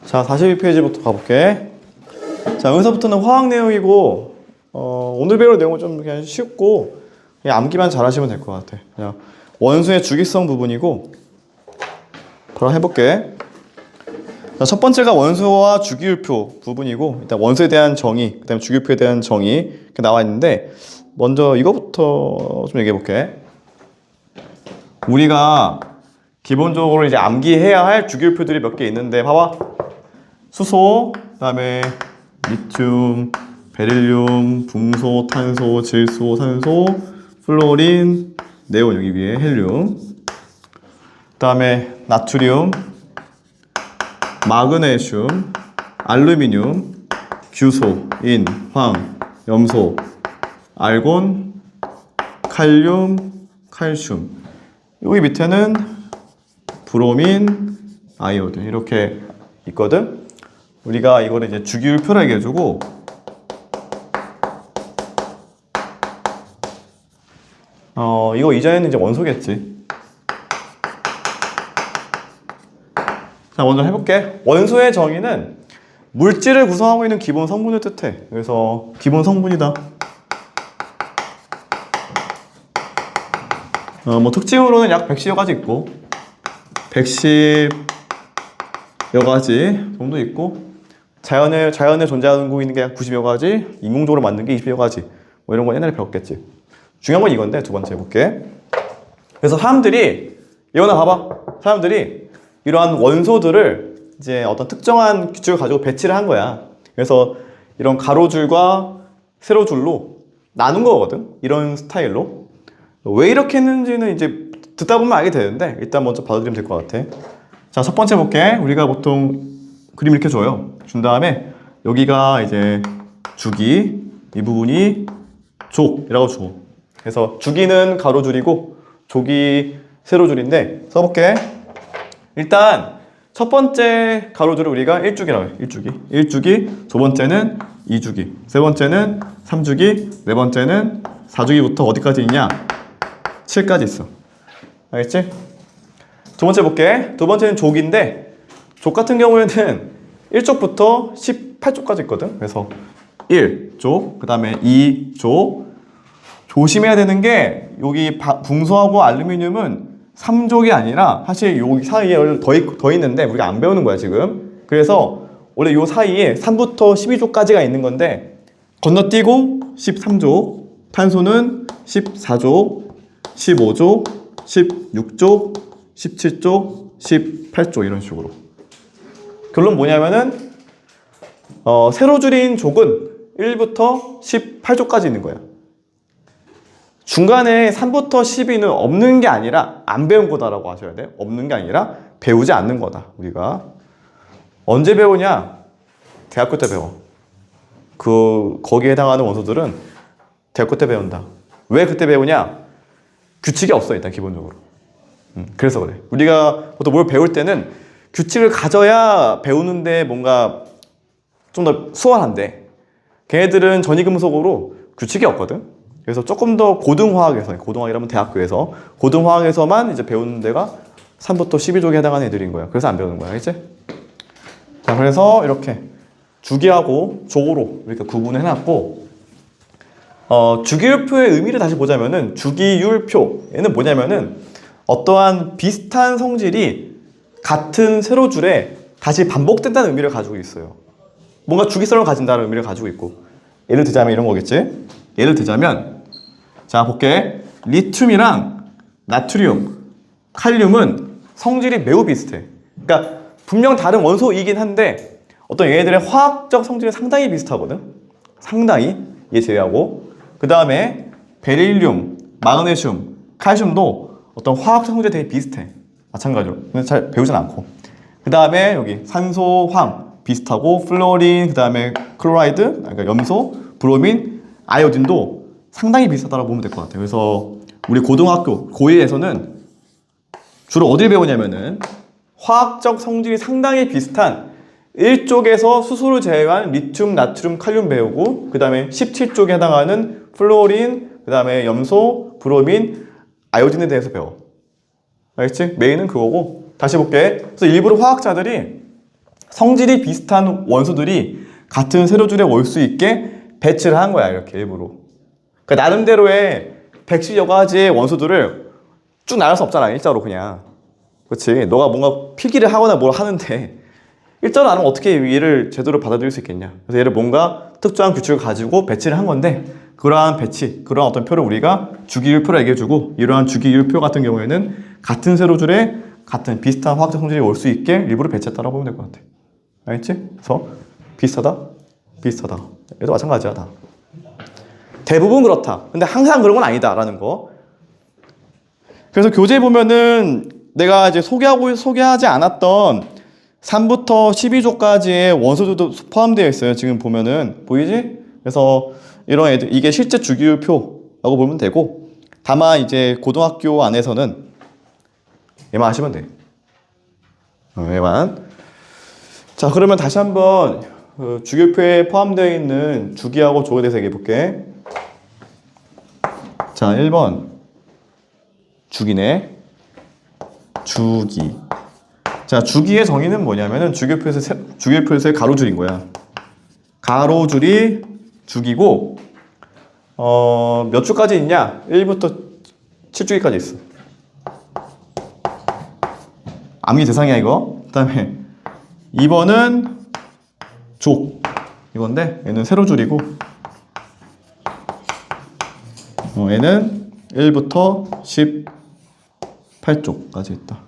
자, 42페이지부터 가볼게. 자, 여기서부터는 화학 내용이고, 오늘 배울 내용은 좀 그냥 쉽고, 그냥 암기만 잘 하시면 될 것 같아. 그냥 원소의 주기성 부분이고, 바로 해볼게. 자, 첫 번째가 원소와 주기율표 부분이고, 일단 원소에 대한 정의, 그 다음에 주기율표에 대한 정의, 이렇게 나와 있는데, 먼저 이거부터 좀 얘기해 볼게. 우리가 기본적으로 이제 암기해야 할 주기율표들이 몇 개 있는데, 봐봐. 수소, 그 다음에 리튬, 베릴륨, 붕소, 탄소, 질소, 산소, 플로린, 네온 여기 위에 헬륨, 그 다음에 나트륨, 마그네슘, 알루미늄, 규소, 인, 황, 염소, 알곤, 칼륨, 칼슘. 여기 밑에는 브로민, 아이오딘 이렇게 있거든. 우리가 이거를 이제 주기율표라 얘기해주고, 이거 이전에는 이제 원소겠지. 자, 먼저 해볼게. 원소의 정의는 물질을 구성하고 있는 기본 성분을 뜻해. 그래서 기본 성분이다. 뭐 특징으로는 약 110여 가지 있고, 110여 가지 정도 있고, 자연에 존재하고 있는 게 약 90여 가지, 인공적으로 만든 게 20여 가지. 뭐 이런 거 옛날에 배웠겠지. 중요한 건 이건데, 두 번째 해볼게. 그래서 사람들이, 예원아 봐봐. 사람들이 이러한 원소들을 이제 어떤 특정한 규칙을 가지고 배치를 한 거야. 그래서 이런 가로줄과 세로줄로 나눈 거거든. 이런 스타일로. 왜 이렇게 했는지는 이제 듣다 보면 알게 되는데, 일단 먼저 받아들이면 될 것 같아. 자, 첫 번째 볼게. 우리가 보통 그림 이렇게 줘요. 준 다음에 여기가 이제 주기, 이 부분이 족이라고 줘. 그래서 주기는 가로줄이고 족이 세로줄인데, 써볼게. 일단 첫 번째 가로줄을 우리가 1주기라고 해. 1주기. 두 번째는 2주기. 세 번째는 3주기. 네 번째는 4주기부터 어디까지 있냐? 7까지 있어. 알겠지? 두 번째 볼게. 두 번째는 족인데, 족 같은 경우에는 1족부터 18족까지 있거든. 그래서 1족, 그 다음에 2족. 조심해야 되는 게, 여기 붕소하고 알루미늄은 3족이 아니라 사실 여기 사이에 더 있는데 우리가 안 배우는 거야 지금. 그래서 원래 요 사이에 3부터 12족까지가 있는 건데, 건너뛰고 13족, 탄소는 14족, 15족, 16족, 17족, 18족 이런 식으로. 결론 뭐냐면은 세로줄인 족은 1부터 18족까지 있는 거야. 중간에 3부터 12는 없는 게 아니라 안 배운 거다라고 하셔야 돼. 없는 게 아니라 배우지 않는 거다. 우리가 언제 배우냐? 대학교 때 배워. 거기에 해당하는 원소들은 대학교 때 배운다. 왜 그때 배우냐? 규칙이 없어 일단 기본적으로. 그래서 그래. 우리가 보통 뭘 배울 때는 규칙을 가져야 배우는데 뭔가 좀 더 수월한데, 걔네들은 전이금속으로 규칙이 없거든. 그래서 조금 더 고등화학에서, 고등화학이라면 대학교에서, 고등화학에서만 이제 배우는 데가 3부터 12족에 해당하는 애들인 거야. 그래서 안 배우는 거야. 알겠지? 자, 그래서 이렇게 주기하고 족으로 이렇게 구분을 해놨고, 주기율표의 의미를 다시 보자면은, 주기율표, 얘는 뭐냐면은 어떠한 비슷한 성질이 같은 세로줄에 다시 반복된다는 의미를 가지고 있어요. 뭔가 주기성을 가진다는 의미를 가지고 있고, 예를 들자면 이런 거겠지? 예를 들자면, 자, 볼게. 리튬이랑 나트륨, 칼륨은 성질이 매우 비슷해. 그러니까 분명 다른 원소이긴 한데 어떤 얘네들의 화학적 성질은 상당히 비슷하거든. 상당히. 얘 제외하고. 그 다음에 베릴륨, 마그네슘, 칼슘도 어떤 화학 성질이 되게 비슷해. 마찬가지로. 근데 잘 배우진 않고. 그 다음에 여기 산소, 황 비슷하고, 플로린, 그 다음에 클로라이드, 그러니까 염소, 브로민, 아이오딘도 상당히 비슷하다고 보면 될 것 같아요. 그래서 우리 고등학교 고1에서는 주로 어딜 배우냐면은 화학적 성질이 상당히 비슷한 1쪽에서 수소를 제외한 리튬, 나트륨, 칼륨 배우고, 그 다음에 17쪽에 해당하는 플로린, 그 다음에 염소, 브로민, 아이오딘에 대해서 배워. 알겠지? 메인은 그거고. 다시 볼게. 그래서 일부러 화학자들이 성질이 비슷한 원소들이 같은 세로줄에 올 수 있게 배치를 한 거야, 이렇게 일부러. 그러니까 나름대로의 110여 가지의 원소들을 쭉 나눌 수 없잖아, 일자로 그냥. 그렇지? 너가 뭔가 필기를 하거나 뭘 하는데 일자로 나누면 어떻게 얘를 제대로 받아들일 수 있겠냐. 그래서 얘를 뭔가 특정한 규칙을 가지고 배치를 한 건데, 그러한 배치, 그러한 어떤 표를 우리가 주기율표라 얘기해주고, 이러한 주기율표 같은 경우에는 같은 세로줄에 같은 비슷한 화학적 성질이 올 수 있게 일부러 배치했다라고 보면 될 것 같아. 알겠지? 그래서 비슷하다, 비슷하다. 얘도 마찬가지야, 다. 대부분 그렇다. 근데 항상 그런 건 아니다라는 거. 그래서 교재 보면은 내가 이제 소개하지 않았던 3부터 12조까지의 원소들도 포함되어 있어요. 지금 보면은 보이지? 그래서 이런 애들, 이게 실제 주기율표라고 보면 되고, 다만 이제 고등학교 안에서는 얘만 하시면 돼. 얘만. 자, 그러면 다시 한번 주기율표에 포함되어 있는 주기하고 조에 대해서 얘기해 볼게. 자, 1번 주기네. 주기. 자, 주기의 정의는 뭐냐면은 주기율표에서의 가로줄인 거야. 가로줄이 주기고, 몇 주까지 있냐? 1부터 7주기까지 있어. 암기 대상이야, 이거. 그 다음에 2번은 족. 이건데, 얘는 세로줄이고, 얘는 1부터 18쪽까지 있다.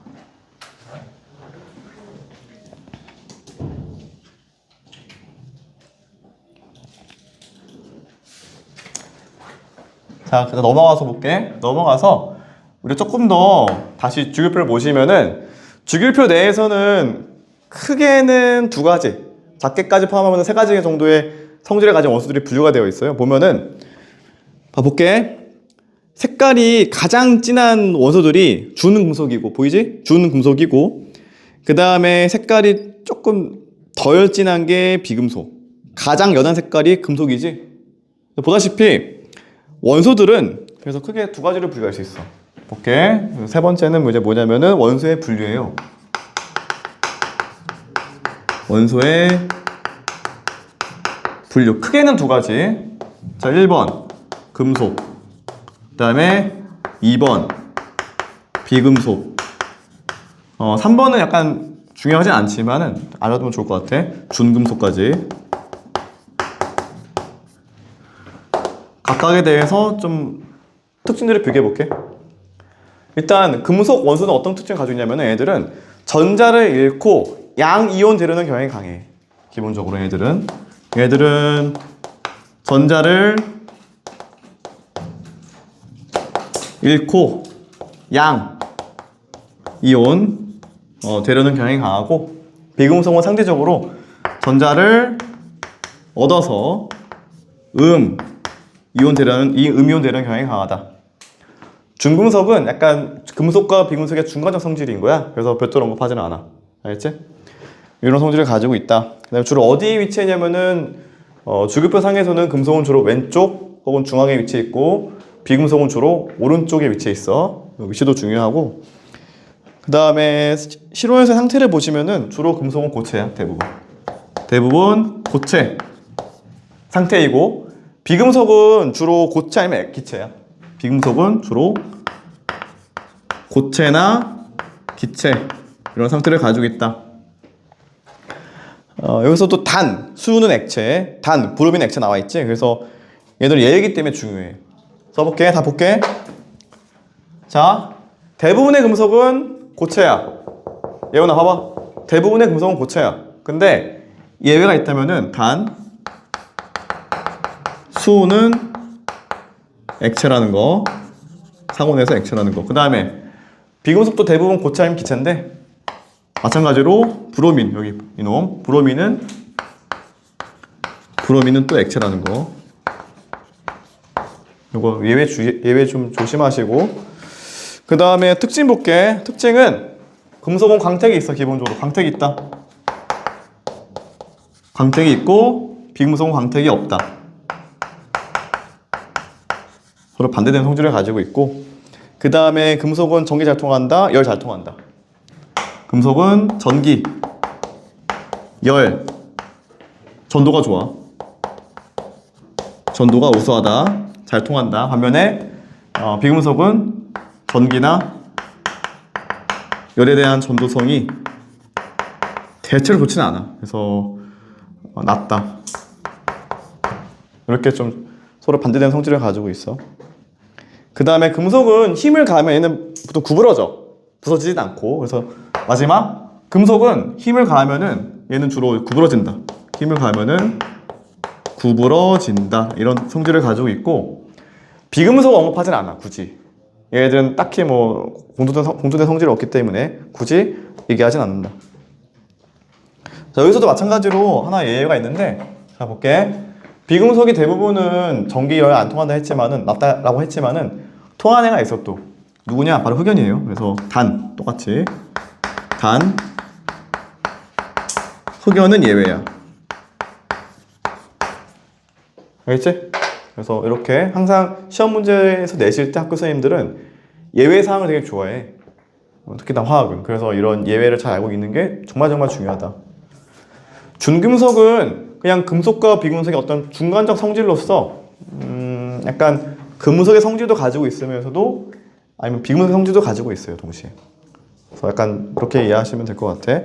자, 그래서 넘어가서 볼게. 넘어가서 우리 조금 더 다시 주기율표를 보시면은, 주기율표 내에서는 크게는 두 가지, 작게까지 포함하면 세 가지 정도의 성질을 가진 원소들이 분류가 되어 있어요. 보면은 봐볼게. 색깔이 가장 진한 원소들이 주는 금속이고, 보이지? 주는 금속이고, 그 다음에 색깔이 조금 덜 진한 게 비금속, 가장 연한 색깔이 금속이지. 보다시피 원소들은 그래서 크게 두 가지를 분류할 수 있어. 볼게. 세 번째는 이제 뭐냐면은 원소의 분류예요. 원소의 분류. 크게는 두 가지. 자, 1번 금속. 그 다음에 2번 비금속. 3번은 약간 중요하진 않지만은 알아두면 좋을 것 같아. 준금속까지. 각각에 대해서 좀 특징들을 비교해 볼게. 일단 금속 원소는 어떤 특징을 가지고 있냐면 얘들은 전자를 잃고 양이온 되려는 경향이 강해. 기본적으로 얘들은 전자를 잃고 양이온 되려는 경향이 강하고, 비금속은 상대적으로 전자를 얻어서 이온 되려는 경향이 강하다. 중금속은 약간 금속과 비금속의 중간적 성질인 거야. 그래서 별도로 언급하지는 않아. 알겠지? 이런 성질을 가지고 있다. 그다음에 주로 어디에 위치했냐면은 주기표 상에서는 금속은 주로 왼쪽 혹은 중앙에 위치해 있고, 비금속은 주로 오른쪽에 위치해 있어. 위치도 중요하고, 그 다음에 실온에서 상태를 보시면은 주로 금속은 고체야. 대부분 고체 상태이고, 비금속은 주로 고체 아니면 기체야. 비금속은 주로 고체나 기체, 이런 상태를 가지고 있다. 여기서 또 단, 수는 액체, 단, 브로민 액체 나와 있지. 그래서 얘들 얘이기 때문에 중요해. 써볼게. 다 볼게. 자, 대부분의 금속은 고체야. 예원아 봐봐. 대부분의 금속은 고체야. 근데 예외가 있다면은 단, 수는 액체라는 거, 상온에서 액체라는 거. 그 다음에 비금속도 대부분 고체 아니면 기체인데, 마찬가지로 브로민, 여기 이놈 브로민은 또 액체라는 거. 요거 예외 좀 조심하시고, 그 다음에 특징 볼게. 특징은 금속은 광택이 있어. 기본적으로 광택이 있다. 광택이 있고, 비금속은 광택이 없다. 서로 반대되는 성질을 가지고 있고, 그 다음에 금속은 전기 잘 통한다, 열 잘 통한다. 금속은 전기 열, 전도가 좋아. 전도가 우수하다. 잘 통한다. 반면에 비금속은 전기나 열에 대한 전도성이 대체로 좋지는 않아. 그래서 낮다. 이렇게 좀 서로 반대되는 성질을 가지고 있어. 그 다음에 금속은 힘을 가하면 얘는 보통 구부러져. 부서지진 않고. 그래서 마지막 금속은 힘을 가하면은 얘는 주로 구부러진다. 힘을 가하면은 구부러진다. 이런 성질을 가지고 있고, 비금속 언급하진 않아. 굳이 얘들은 딱히 뭐 공통된 성질이 없기 때문에 굳이 얘기하진 않는다. 자, 여기서도 마찬가지로 하나 예외가 있는데, 자 볼게. 비금속이 대부분은 전기 열 안 통한다 했지만은 낮다라고 했지만은 통한 애가 있어. 또 누구냐? 바로 흑연이에요. 그래서 단 똑같이 단 흑연은 예외야. 알겠지? 그래서 이렇게 항상 시험 문제에서 내실 때 학교 선생님들은 예외 사항을 되게 좋아해. 특히나 화학은. 그래서 이런 예외를 잘 알고 있는 게 정말 중요하다. 준금속은 그냥 금속과 비금속의 어떤 중간적 성질로서 약간 금속의 성질도 가지고 있으면서도 아니면 비금속의 성질도 가지고 있어요, 동시에. 그래서 약간 그렇게 이해하시면 될 것 같아.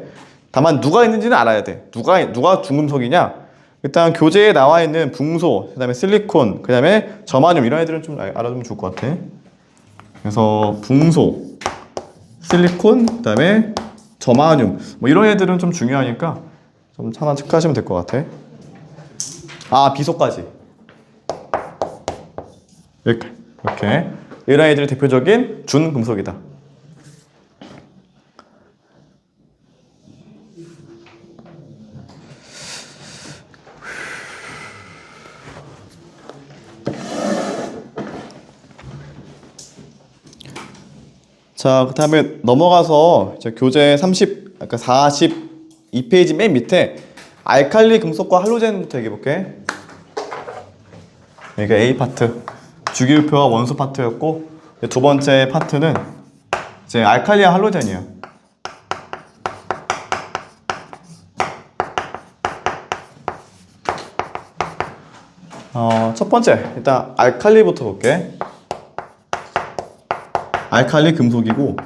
다만 누가 있는지는 알아야 돼. 누가 중금속이냐? 일단 교재에 나와 있는 붕소, 그 다음에 실리콘, 그 다음에 저마늄 이런 애들은 좀 알아두면 좋을 것 같아. 그래서 붕소, 실리콘, 그 다음에 저마늄 뭐 이런 애들은 좀 중요하니까 좀 하나 체크하시면 될 것 같아. 아, 비소까지. 이렇게 이런 애들이 대표적인 준금속이다. 자, 그 다음에 넘어가서 이제 교재 42페이지 맨 밑에 알칼리 금속과 할로젠부터 얘기해볼게. 여기가 A 파트, 주기율표와 원소 파트였고, 두 번째 파트는 이제 알칼리와 할로젠이야. 첫 번째, 일단 알칼리부터 볼게. 알칼리 금속이고,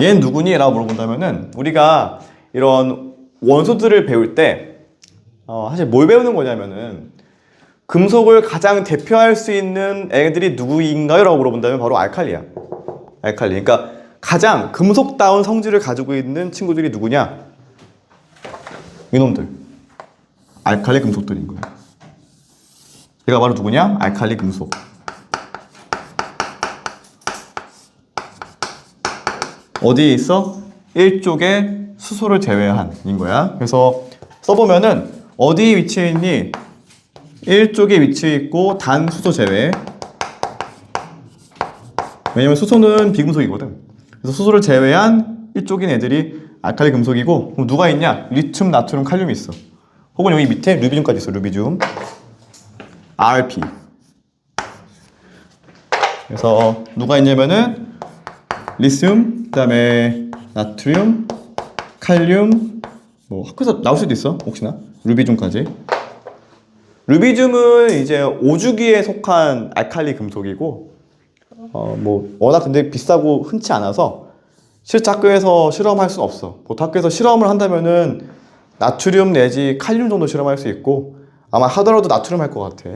얘는 누구니? 라고 물어본다면은 우리가 이런 원소들을 배울 때 사실 뭘 배우는 거냐면은 금속을 가장 대표할 수 있는 애들이 누구인가요? 라고 물어본다면 바로 알칼리야. 알칼리. 그러니까 가장 금속다운 성질을 가지고 있는 친구들이 누구냐? 이놈들. 알칼리 금속들인 거야. 얘가 바로 누구냐? 알칼리 금속. 어디에 있어? 1쪽에 수소를 제외한인 거야. 그래서 써보면은 어디에 위치해 있니? 1쪽에 위치해 있고 단 수소 제외. 왜냐면 수소는 비금속이거든. 그래서 수소를 제외한 1쪽인 애들이 알칼리 금속이고, 그럼 누가 있냐? 리튬, 나트륨, 칼륨이 있어. 혹은 여기 밑에 루비늄까지 있어. 루비늄. RP. 그래서 누가 있냐면은 리튬, 그 다음에 나트륨, 칼륨, 뭐 학교에서 나올 수도 있어. 혹시나 루비늄까지. 루비늄은 이제 5주기에 속한 알칼리 금속이고, 뭐 워낙 근데 비싸고 흔치 않아서 실제 학교에서 실험할 수는 없어. 보통 학교에서 실험을 한다면은 나트륨 내지 칼륨 정도 실험할 수 있고, 아마 하더라도 나트륨 할 것 같아.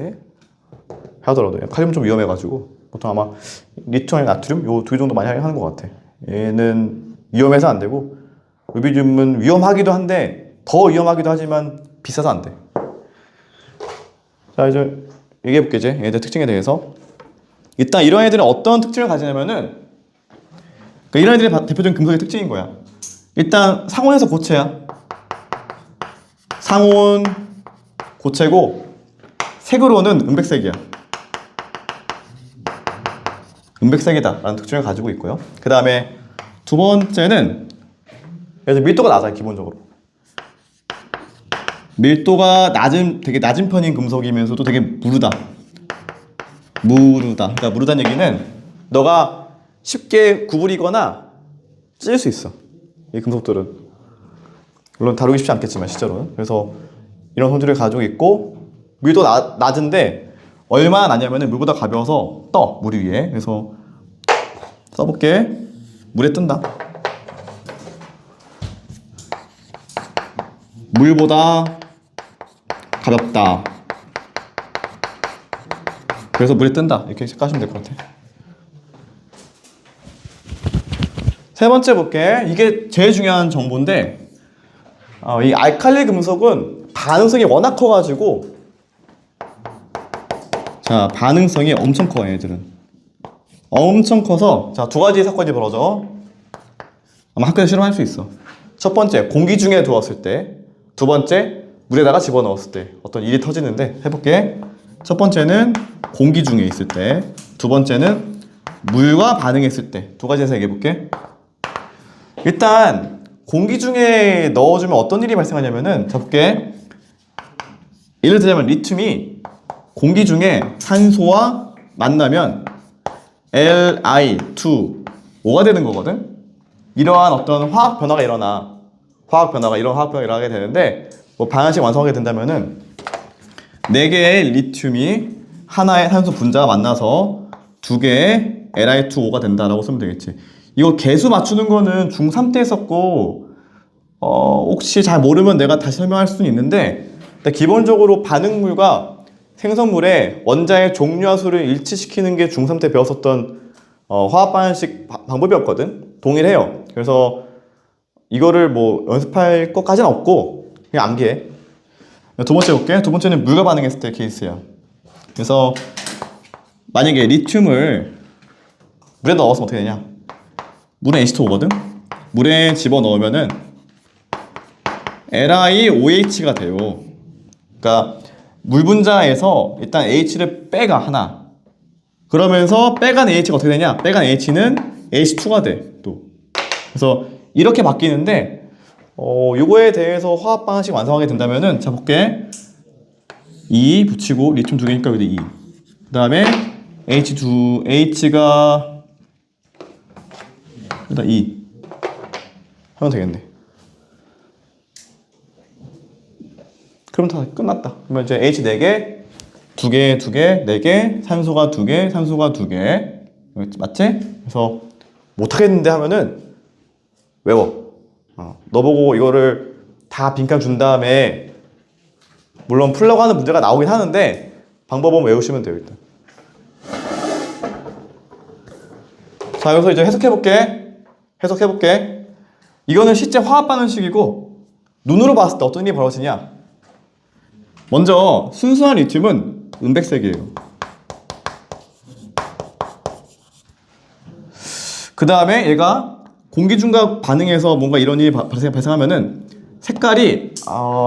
하더라도 칼륨 좀 위험해가지고 보통 아마 리튬, 나트륨 요 두 개 정도 많이 하는 것 같아. 얘는 위험해서 안 되고, 루비늄은 위험하기도 한데 더 위험하기도 하지만 비싸서 안 돼. 자, 이제 얘기해 볼게. 이제 얘들 특징에 대해서. 일단 이런 애들은 어떤 특징을 가지냐면은, 그러니까 이런 애들이 대표적인 금속의 특징인 거야. 일단 상온에서 고체야. 상온 고체고, 색으로는 은백색이야. 은백색이다 라는 특징을 가지고 있고요. 그 다음에 두 번째는 얘들 밀도가 낮아요. 기본적으로 밀도가 되게 낮은 편인 금속이면서도 되게 무르다. 그러니까 무르다는 얘기는 너가 쉽게 구부리거나 찢을 수 있어, 이 금속들은. 물론 다루기 쉽지 않겠지만 실제로는. 그래서 이런 성질을 가지고 있고 물도 낮은데 얼마나 낮냐면은 물보다 가벼워서 떠, 물 위에. 그래서 써볼게. 물에 뜬다. 물보다 가볍다. 그래서 물에 뜬다. 이렇게 까시면 될 것 같아. 세 번째 볼게. 이게 제일 중요한 정보인데 이 알칼리 금속은 반응성이 워낙 커가지고 자, 반응성이 엄청 커. 얘들은 엄청 커서 자, 두 가지 사건이 벌어져. 아마 학교에서 실험할 수 있어. 첫 번째, 공기 중에 두었을 때. 두 번째, 물에다가 집어넣었을 때 어떤 일이 터지는데 해볼게. 첫 번째는 공기 중에 있을 때, 두 번째는 물과 반응했을 때. 두 가지에서 얘기해볼게. 일단 공기 중에 넣어주면 어떤 일이 발생하냐면은 자 볼게. 예를 들자면 리튬이 공기 중에 산소와 만나면 Li2O가 되는 거거든. 이러한 어떤 화학 변화가 일어나. 이런 화학 변화가 일어나게 되는데 뭐 반응식 완성하게 된다면은 4개의 리튬이 하나의 산소 분자가 만나서 2개의 Li2O가 된다라고 쓰면 되겠지. 이거 개수 맞추는 거는 중3 때 했었고 혹시 잘 모르면 내가 다시 설명할 수는 있는데 기본적으로 반응물과 생성물의 원자의 종류와 수를 일치시키는 게 중3 때 배웠었던 화학 반응식 방법이었거든. 동일해요. 그래서 이거를 뭐 연습할 것까지는 없고 그냥 암기해. 두 번째 볼게. 두 번째는 물과 반응했을 때 케이스야. 그래서 만약에 리튬을 물에 넣었으면 어떻게 되냐? 물에 H2O거든? 물에 집어넣으면은 LiOH가 돼요. 그러니까 물 분자에서 일단 H를 빼가 하나. 그러면서 빼간 H가 어떻게 되냐? 빼간 H는 H2가 돼. 또. 그래서 이렇게 바뀌는데 요거에 대해서 화학 방식 완성하게 된다면은 자 볼게. 2 붙이고 리튬 2개니까 여기다 2. 그다음에 H가 여기다 2 하면 되겠네. 그럼 다 끝났다. 그러면 이제 H 4개, 2개, 2개, 4개, 산소가 2개, 산소가 2개. 맞지? 그래서 못하겠는데 하면은 외워. 너 보고 이거를 다 빈칸 준 다음에 물론 풀려고 하는 문제가 나오긴 하는데 방법은 외우시면 돼요. 일단. 자, 여기서 이제 해석해볼게. 이거는 실제 화학 반응식이고 눈으로 봤을 때 어떤 일이 벌어지냐? 먼저 순수한 리튬은 은백색이에요. 그 다음에 얘가 공기 중과 반응해서 뭔가 이런 일이 발생하면은 색깔이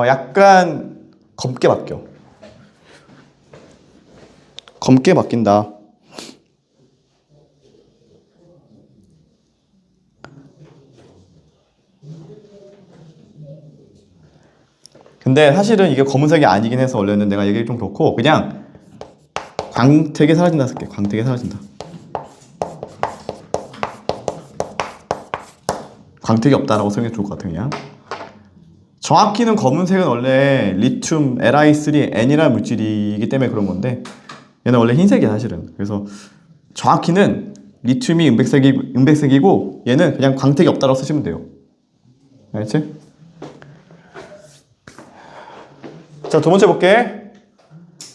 약간 검게 바뀌어. 검게 바뀐다. 근데 사실은 이게 검은색이 아니긴 해서 원래는 내가 얘기 좀 그렇고 그냥 광택이 사라진다 쓸게. 광택이 사라진다. 광택이 없다라고 설명해 좋을 것 같아. 그냥 정확히는 검은색은 원래 리튬 Li3N이라는 물질이기 때문에 그런 건데 얘는 원래 흰색이야 사실은. 그래서 정확히는 리튬이 은백색이고 얘는 그냥 광택이 없다라고 쓰시면 돼요. 알겠지? 자, 두 번째 볼게.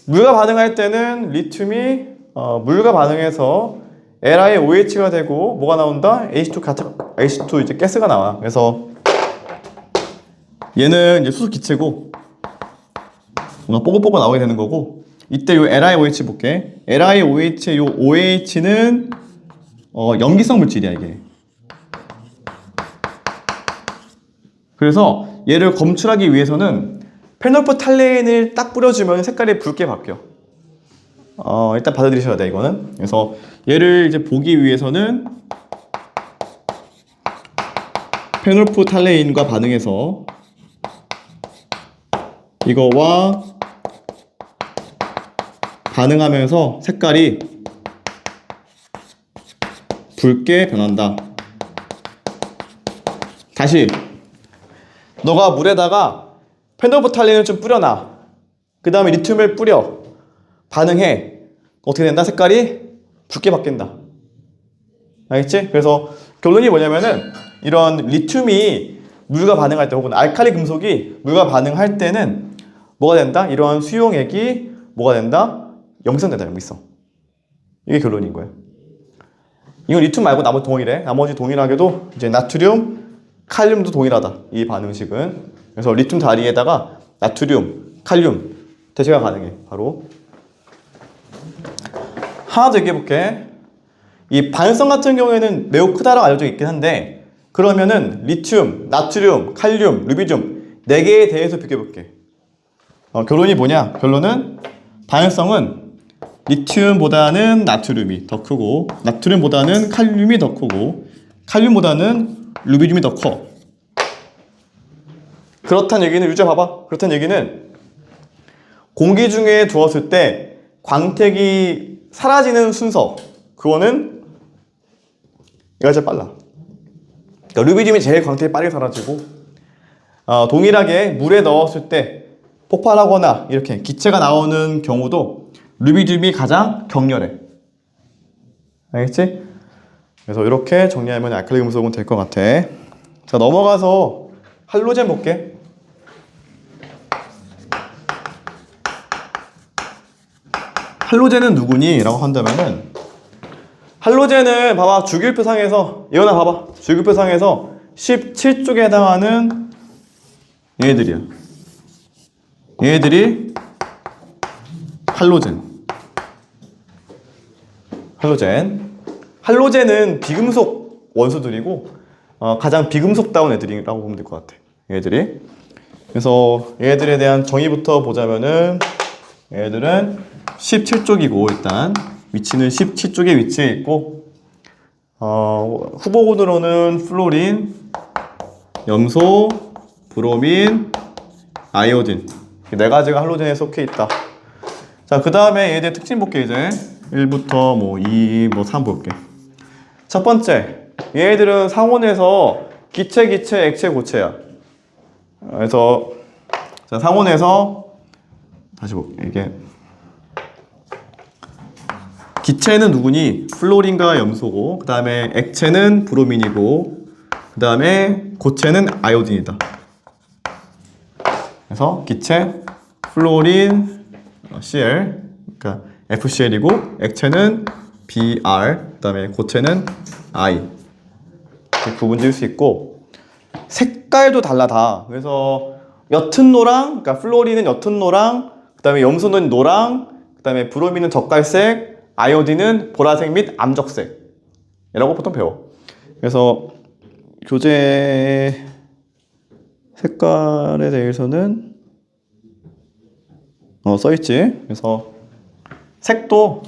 물과 반응할 때는 리튬이 물과 반응해서 LiOH가 되고 뭐가 나온다? H2 이제 가스가 나와. 그래서 얘는 이제 수소 기체고 뭔가 뽀글뽀글 나오게 되는 거고 이때 요 LiOH 볼게. LiOH의 요 OH는 염기성 물질이야 이게. 그래서 얘를 검출하기 위해서는 페놀프탈레인을 딱 뿌려주면 색깔이 붉게 바뀌어. 일단 받아들이셔야 돼 이거는. 그래서 얘를 이제 보기 위해서는 페놀프탈레인과 반응해서 이거와 반응하면서 색깔이 붉게 변한다. 다시 너가 물에다가 페노프탈린을 좀 뿌려놔. 그 다음에 리튬을 뿌려. 반응해. 어떻게 된다? 색깔이 붉게 바뀐다. 알겠지? 그래서 결론이 뭐냐면은 이런 리튬이 물과 반응할 때 혹은 알칼리 금속이 물과 반응할 때는 뭐가 된다? 이러한 수용액이 뭐가 된다? 영성된다. 영미성. 이게 결론인 거예요. 이건 리튬 말고 나머지 동일해. 나머지 동일하게도 이제 나트륨, 칼륨도 동일하다. 이 반응식은. 그래서 리튬 다리에다가 나트륨, 칼륨 대체가 가능해. 바로 하나 더 얘기해볼게. 이 반응성 같은 경우에는 매우 크다라고 알려져 있긴 한데 그러면은 리튬, 나트륨, 칼륨, 루비듐 4개에 대해서 비교해볼게. 결론이 뭐냐? 결론은 반응성은 리튬보다는 나트륨이 더 크고 나트륨보다는 칼륨이 더 크고 칼륨보다는 루비듐이 더 커. 그렇다는 얘기는 유자 봐봐. 그렇다는 얘기는 공기 중에 두었을 때 광택이 사라지는 순서 그거는 얘가 제일 빨라. 그러니까 루비듐이 제일 광택이 빠르게 사라지고 동일하게 물에 넣었을 때 폭발하거나 이렇게 기체가 나오는 경우도 루비듐이 가장 격렬해. 알겠지? 그래서 이렇게 정리하면 알칼리 금속은 될 것 같아. 자, 넘어가서 할로젠 볼게. 할로젠은 누구니? 라고 한다면은 할로젠은 봐봐. 주기율표상에서 예원아 봐봐. 주기율표상에서 17쪽에 해당하는 얘들이야. 얘들이 할로젠. 할로젠은 비금속 원소들이고 가장 비금속다운 애들이라고 보면 될 것 같아. 얘들이. 그래서 얘들에 대한 정의부터 보자면은 얘들은 17쪽이고 일단 위치는 17쪽에 위치해 있고 후보군으로는 플로린, 염소, 브로민, 아이오딘 4가지가 할로젠에 속해 있다. 자, 그 다음에 얘들 특징 볼게. 이제 1부터 뭐 2, 뭐 3 볼게. 첫 번째, 얘들은 상온에서 기체, 액체, 고체야. 그래서 자, 상온에서 다시 볼게. 이게 기체는 누구니? 플로린과 염소고, 그 다음에 액체는 브로민이고, 그 다음에 고체는 아이오딘이다. 그래서 기체, 플로린, Cl, 그러니까 FCl이고, 액체는 Br, 그 다음에 고체는 I. 이렇게 구분 지을 수 있고, 색깔도 달라. 그래서 옅은 노랑, 그러니까 플로린은 옅은 노랑, 그 다음에 염소는 노랑, 그 다음에 브로민은 젓갈색, 아이오딘은 보라색 및 암적색 이라고 보통 배워. 그래서 교재 색깔에 대해서는 써있지. 그래서 색도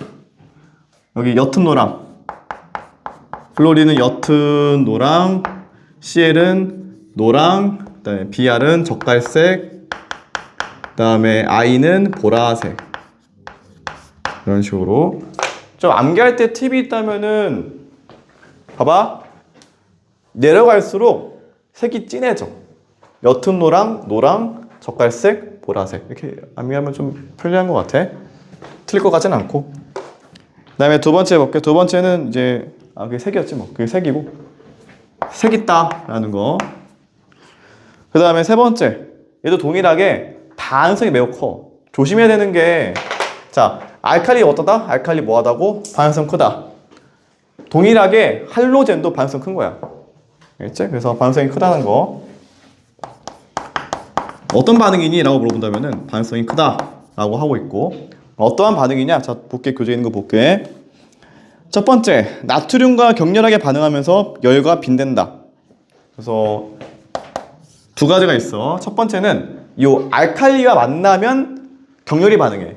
여기 옅은 노랑, 플로린은 옅은 노랑, CL은 노랑, 그 다음에 BR은 젓갈색, 그 다음에 I는 보라색. 이런 식으로 좀 암기할 때 팁이 있다면은 봐봐. 내려갈수록 색이 진해져. 옅은 노랑, 젓갈색, 보라색. 이렇게 암기하면 좀 편리한 것 같아. 틀릴 것 같진 않고. 그 다음에 두 번째 볼게. 두 번째는 이제 그게 색이었지 뭐. 그게 색이고. 색 있다 라는 거. 그 다음에 세 번째. 얘도 동일하게 반응성이 매우 커. 조심해야 되는 게 자, 알칼리 어떠다? 알칼리 뭐하다고? 반응성 크다. 동일하게 할로젠도 반응성 큰 거야. 알겠지? 그래서 반응성이 크다는 거. 어떤 반응이니? 라고 물어본다면은 반응성이 크다 라고 하고 있고, 어떠한 반응이냐? 자, 볼게. 교재에 있는 거 볼게. 첫 번째, 나트륨과 격렬하게 반응하면서 열과 빈댄다. 그래서 두 가지가 있어. 첫 번째는 이 알칼리와 만나면 격렬히 반응해.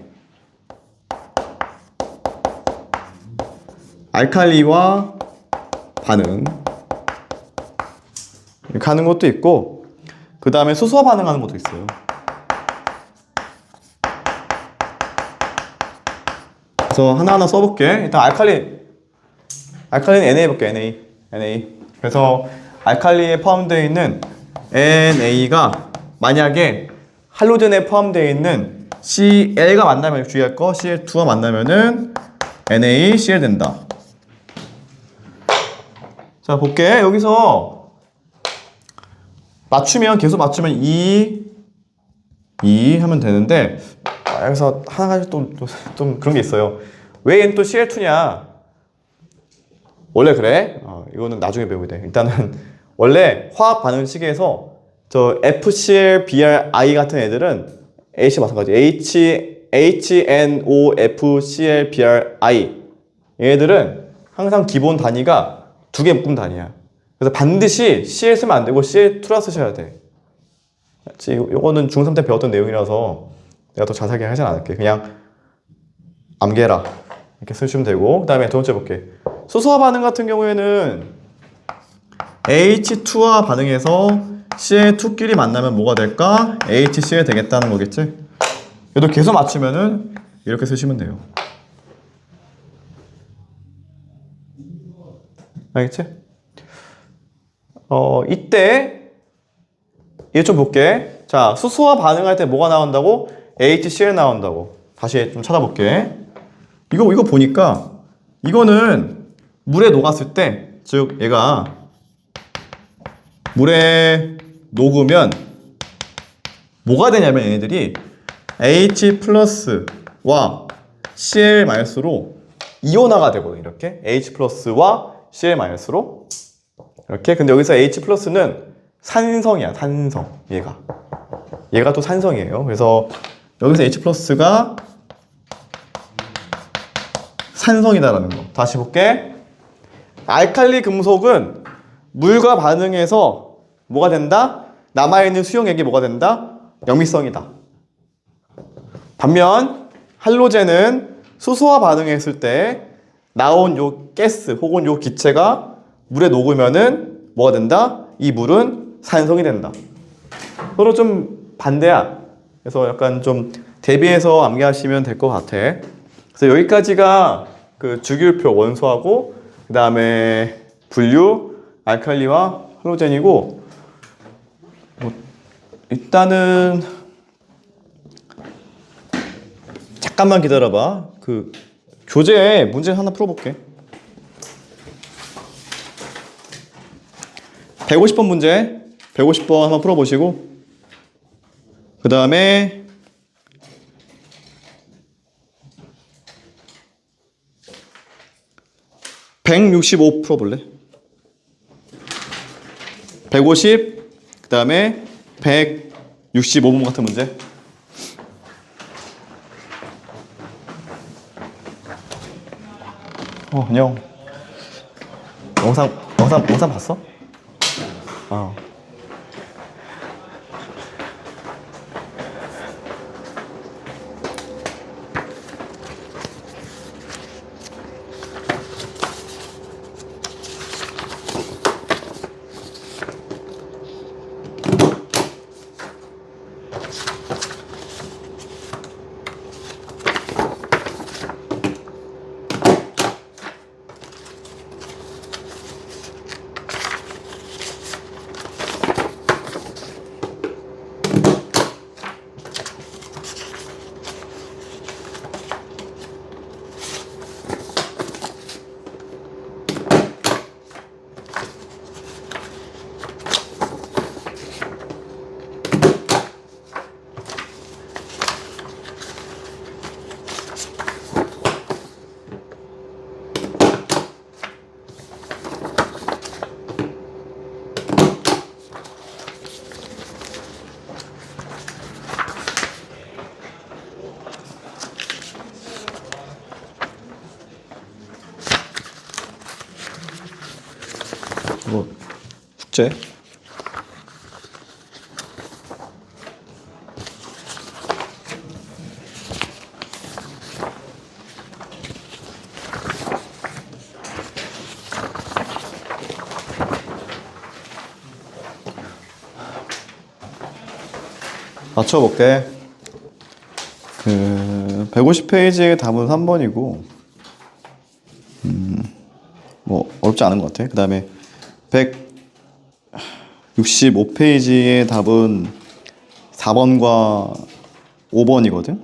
알칼리와 반응 이렇게 하는 것도 있고, 그 다음에 수소와 반응하는 것도 있어요. 그래서 하나하나 써볼게. 일단 알칼리는 NA 볼게. NA. 그래서 알칼리에 포함되어 있는 NA가 만약에 할로젠에 포함되어 있는 Cl가 만나면 주의할 거 Cl2가 만나면은 NaCl 된다. 자, 볼게. 여기서 맞추면 계속 맞추면 2 하면 되는데 여기서 한 가지 좀 그런 게 있어요. 왜 얘는 또 Cl2냐? 원래 그래. 이거는 나중에 배우게 돼. 일단은 원래 화학 반응 시계에서 저 FCl, BrI 같은 애들은 H 마찬가지. HNOFCl, BrI 얘들은 항상 기본 단위가 2개 묶음 단위야. 그래서 반드시 Cl 쓰면 안 되고 Cl2라 쓰셔야 돼. 요거는 중3 때 배웠던 내용이라서 내가 더 자세하게 하진 않을게. 그냥 암기해라 이렇게 쓰시면 되고, 그 다음에 두 번째 볼게. 수소화 반응 같은 경우에는 H2와 반응해서 Cl2끼리 만나면 뭐가 될까? HCl 되겠다는 거겠지? 얘도 계속 맞추면은 이렇게 쓰시면 돼요. 알겠지? 이때 얘 좀 볼게. 자, 수소와 반응할 때 뭐가 나온다고? HCl 나온다고. 다시 좀 찾아볼게. 이거 보니까 이거는 물에 녹았을 때, 즉 얘가 물에 녹으면 뭐가 되냐면 얘네들이 H 플러스와 Cl 마이너스로 이온화가 되거든. 이렇게 H 플러스와 Cl 마이너스로 이렇게. 근데 여기서 H 플러스는 산성이야. 산성. 얘가 또 산성이에요. 그래서 여기서 H 플러스가 산성이다라는 거. 다시 볼게. 알칼리 금속은 물과 반응해서 뭐가 된다? 남아있는 수용액이 뭐가 된다? 역미성이다. 반면 할로젠은 수소와 반응했을 때 나온 요 가스 혹은 요 기체가 물에 녹으면은 뭐가 된다? 이 물은 산성이 된다. 서로 좀 반대야. 그래서 약간 좀 대비해서 암기하시면 될 것 같아. 그래서 여기까지가 그 주기율표 원소하고 그 다음에 분류, 알칼리와 할로젠이고, 일단은 잠깐만 기다려봐. 그 교재에 문제 하나 풀어볼게. 150번 문제, 150번 한번 풀어보시고, 그 다음에 165 풀어볼래? 150, 그 다음에 165번 같은 문제. 안녕. 영상 봤어? 숙제. 맞춰볼게. 150페이지의 답은 3번이고, 뭐 어렵지 않은 것 같아. 그 다음에 65페이지의 답은 4번과 5번이거든?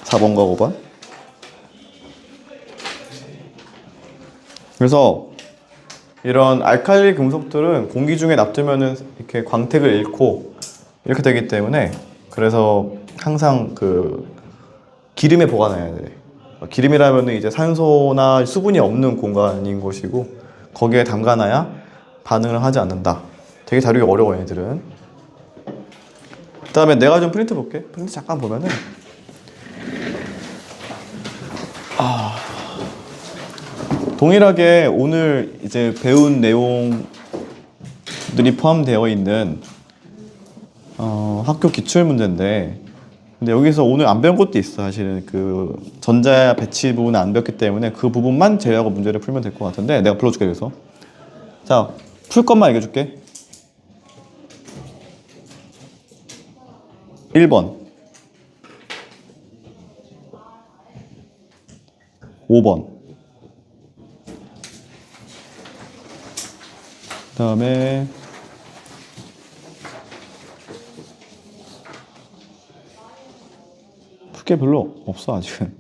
4번과 5번. 그래서 이런 알칼리 금속들은 공기 중에 놔두면은 이렇게 광택을 잃고 이렇게 되기 때문에, 그래서 항상 그 기름에 보관해야 돼. 기름이라면은 이제 산소나 수분이 없는 공간인 것이고, 거기에 담가놔야 반응을 하지 않는다. 되게 다루기 어려워 얘들은. 그 다음에 내가 좀 프린트 볼게. 프린트 잠깐 보면은 동일하게 오늘 이제 배운 내용들이 포함되어 있는 학교 기출 문제인데, 근데 여기서 오늘 안 배운 것도 있어. 사실은 그 전자 배치 부분을 안 배웠기 때문에 그 부분만 제외하고 문제를 풀면 될 것 같은데, 내가 불러줄게. 그래서 자, 풀 것만 얘기해줄게. 1번, 5번, 그 다음에 풀 게 별로 없어 아직은.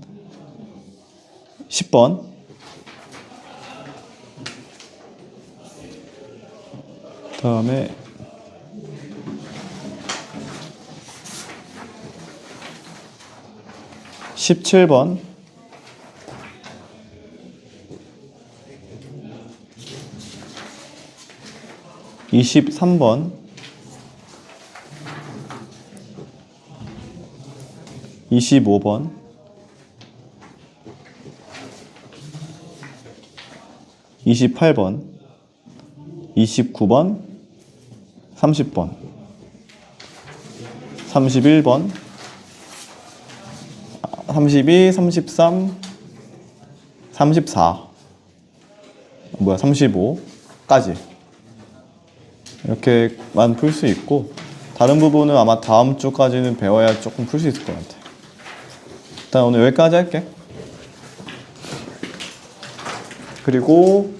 10번, 그 다음에 17번, 23번, 25번, 28번, 29번, 30번, 31번, 32, 33, 34, 35까지 이렇게만 풀 수 있고, 다른 부분은 아마 다음 주까지는 배워야 조금 풀 수 있을 것 같아. 일단 오늘 여기까지 할게. 그리고